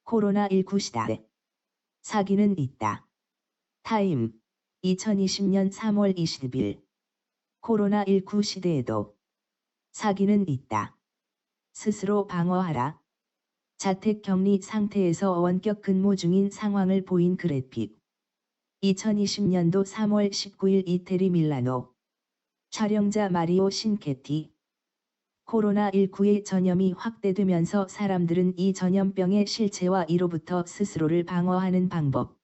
코로나19 시대. 사기는 있다. 타임. 2020년 3월 20일. 코로나19 시대에도 사기는 있다. 스스로 방어하라. 자택 격리 상태에서 원격 근무 중인 상황을 보인 그래픽. 2020년도 3월 19일 이태리 밀라노. 촬영자 마리오 신케티. 코로나19의 전염이 확대되면서 사람들은 이 전염병의 실체와 이로부터 스스로를 방어하는 방법,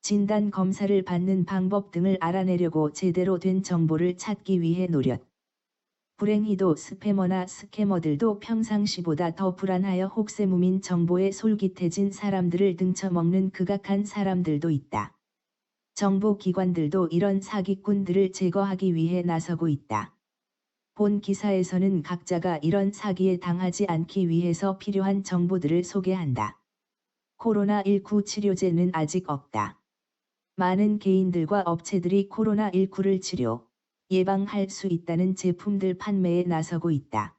진단 검사를 받는 방법 등을 알아내려고 제대로 된 정보를 찾기 위해 노력. 불행히도 스패머나 스캐머들도 평상시보다 더 불안하여 혹세무민 정보에 솔깃해진 사람들을 등쳐먹는 극악한 사람들도 있다. 정보기관들도 이런 사기꾼들을 제거하기 위해 나서고 있다. 본 기사에서는 각자가 이런 사기에 당하지 않기 위해서 필요한 정보들을 소개한다. 코로나19 치료제는 아직 없다. 많은 개인들과 업체들이 코로나19를 치료, 예방할 수 있다는 제품들 판매에 나서고 있다.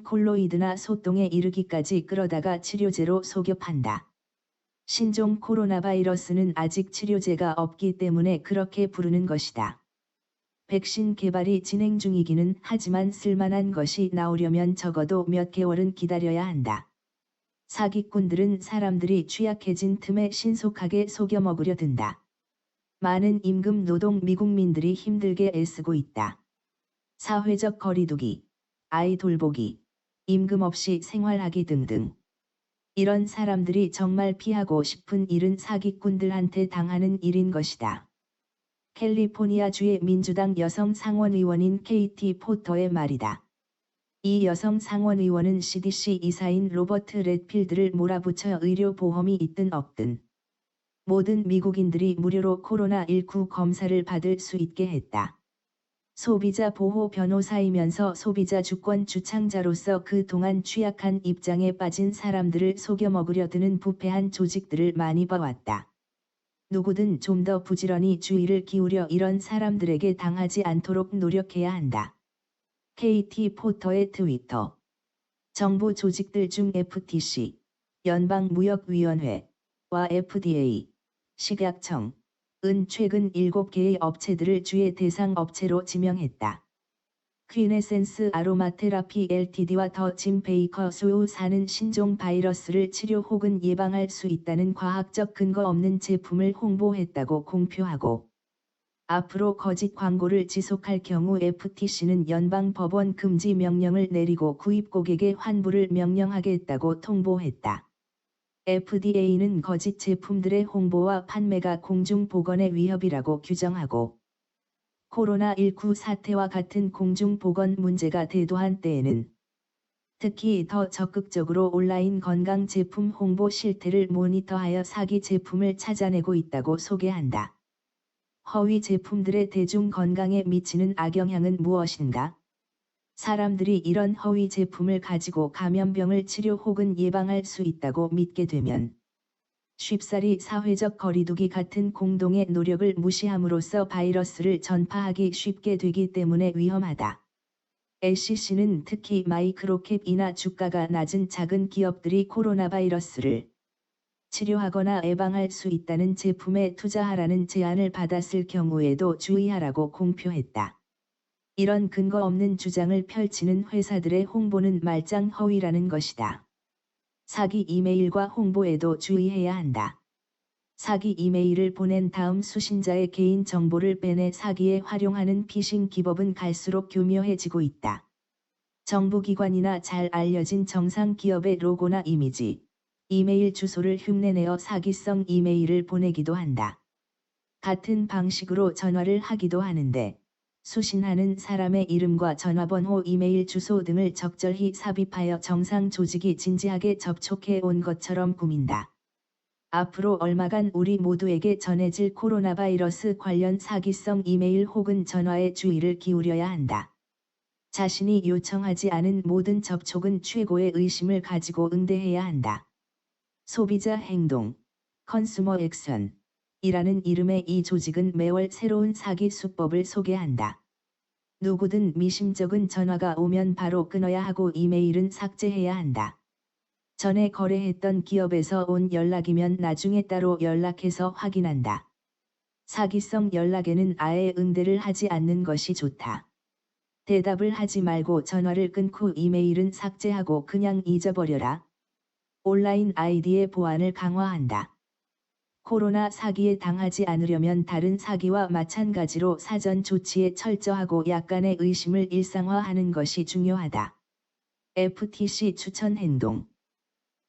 콜로이드나 소똥에 이르기까지 끌어다가 치료제로 속여 판다. 신종 코로나 바이러스는 아직 치료제가 없기 때문에 그렇게 부르는 것이다. 백신 개발이 진행 중이기는 하지만 쓸만한 것이 나오려면 적어도 몇 개월은 기다려야 한다. 사기꾼들은 사람들이 취약해진 틈에 신속하게 속여 먹으려 든다. 많은 임금 노동 미국민들이 힘들게 애쓰고 있다. 사회적 거리두기, 아이 돌보기, 임금 없이 생활하기 등등. 이런 사람들이 정말 피하고 싶은 일은 사기꾼들한테 당하는 일인 것이다. 캘리포니아주의 민주당 여성 상원의원인 KT 포터의 말이다. 이 여성 상원의원은 CDC 이사인 로버트 redfield를 몰아붙여 의료보험이 있든 없든 모든 미국인들이 무료로 코로나19 검사를 받을 수 있게 했다. 소비자 보호 변호사이면서 소비자 주권 주창자로서 그동안 취약한 입장에 빠진 사람들을 속여 먹으려 드는 부패한 조직들을 많이 봐왔다. 누구든 좀 더 부지런히 주의를 기울여 이런 사람들에게 당하지 않도록 노력해야 한다. KT 포터의 트위터. 정부 조직들 중 FTC, 연방무역위원회와 FDA, 식약청, 은 최근 7개의 업체들을 주의 대상 업체로 지명했다. 퀴네센스 아로마테라피 LTD와 더 짐 베이커 소유사는 신종 바이러스를 치료 혹은 예방할 수 있다는 과학적 근거 없는 제품을 홍보했다고 공표하고 앞으로 거짓 광고를 지속할 경우 FTC는 연방법원 금지 명령을 내리고 구입 고객의 환불을 명령하겠다고 통보했다. FDA는 거짓 제품들의 홍보와 판매가 공중보건의 위협이라고 규정하고 코로나19 사태와 같은 공중보건 문제가 대도한 때에는 특히 더 적극적으로 온라인 건강 제품 홍보 실태를 모니터하여 사기 제품을 찾아내고 있다고 소개한다. 허위 제품들의 대중 건강에 미치는 악영향은 무엇인가? 사람들이 이런 허위 제품을 가지고 감염병을 치료 혹은 예방할 수 있다고 믿게 되면 쉽사리 사회적 거리두기 같은 공동의 노력을 무시함으로써 바이러스를 전파하기 쉽게 되기 때문에 위험하다. SEC는 특히 마이크로캡이나 주가가 낮은 작은 기업들이 코로나 바이러스를 치료하거나 예방할 수 있다는 제품에 투자하라는 제안을 받았을 경우에도 주의하라고 공표했다. 이런 근거 없는 주장을 펼치는 회사들의 홍보는 말짱 허위라는 것이다. 사기 이메일과 홍보에도 주의해야 한다. 사기 이메일을 보낸 다음 수신자의 개인 정보를 빼내 사기에 활용하는 피싱 기법은 갈수록 교묘해지고 있다. 정부기관이나 잘 알려진 정상 기업의 로고나 이미지, 이메일 주소를 흉내내어 사기성 이메일을 보내기도 한다. 같은 방식으로 전화를 하기도 하는데 수신하는 사람의 이름과 전화번호, 이메일 주소 등을 적절히 삽입하여 정상 조직이 진지하게 접촉해 온 것처럼 꾸민다. 앞으로 얼마간 우리 모두에게 전해질 코로나 바이러스 관련 사기성 이메일 혹은 전화에 주의를 기울여야 한다. 자신이 요청하지 않은 모든 접촉은 최고의 의심을 가지고 응대해야 한다. 소비자 행동, 컨슈머 액션 이라는 이름의 이 조직은 매월 새로운 사기 수법을 소개한다. 누구든 미심쩍은 전화가 오면 바로 끊어야 하고 이메일은 삭제해야 한다. 전에 거래했던 기업에서 온 연락이면 나중에 따로 연락해서 확인한다. 사기성 연락에는 아예 응대를 하지 않는 것이 좋다. 대답을 하지 말고 전화를 끊고 이메일은 삭제하고 그냥 잊어버려라. 온라인 아이디의 보안을 강화한다. 코로나 사기에 당하지 않으려면 다른 사기와 마찬가지로 사전 조치에 철저하고 약간의 의심을 일상화하는 것이 중요하다. FTC 추천 행동.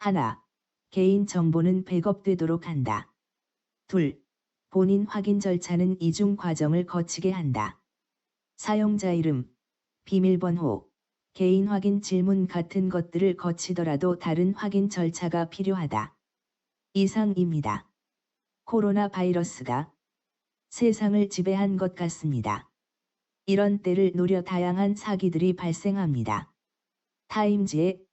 하나. 개인 정보는 백업되도록 한다. 둘. 본인 확인 절차는 이중 과정을 거치게 한다. 사용자 이름, 비밀번호, 개인 확인 질문 같은 것들을 거치더라도 다른 확인 절차가 필요하다. 이상입니다. 코로나 바이러스가 세상을 지배한 것 같습니다. 이런 때를 노려 다양한 사기들이 발생합니다. 타임지에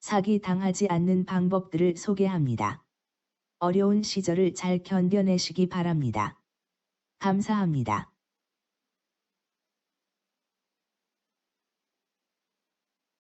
사기 당하지 않는 방법들을 소개합니다. 어려운 시절을 잘 견뎌내시기 바랍니다. 감사합니다.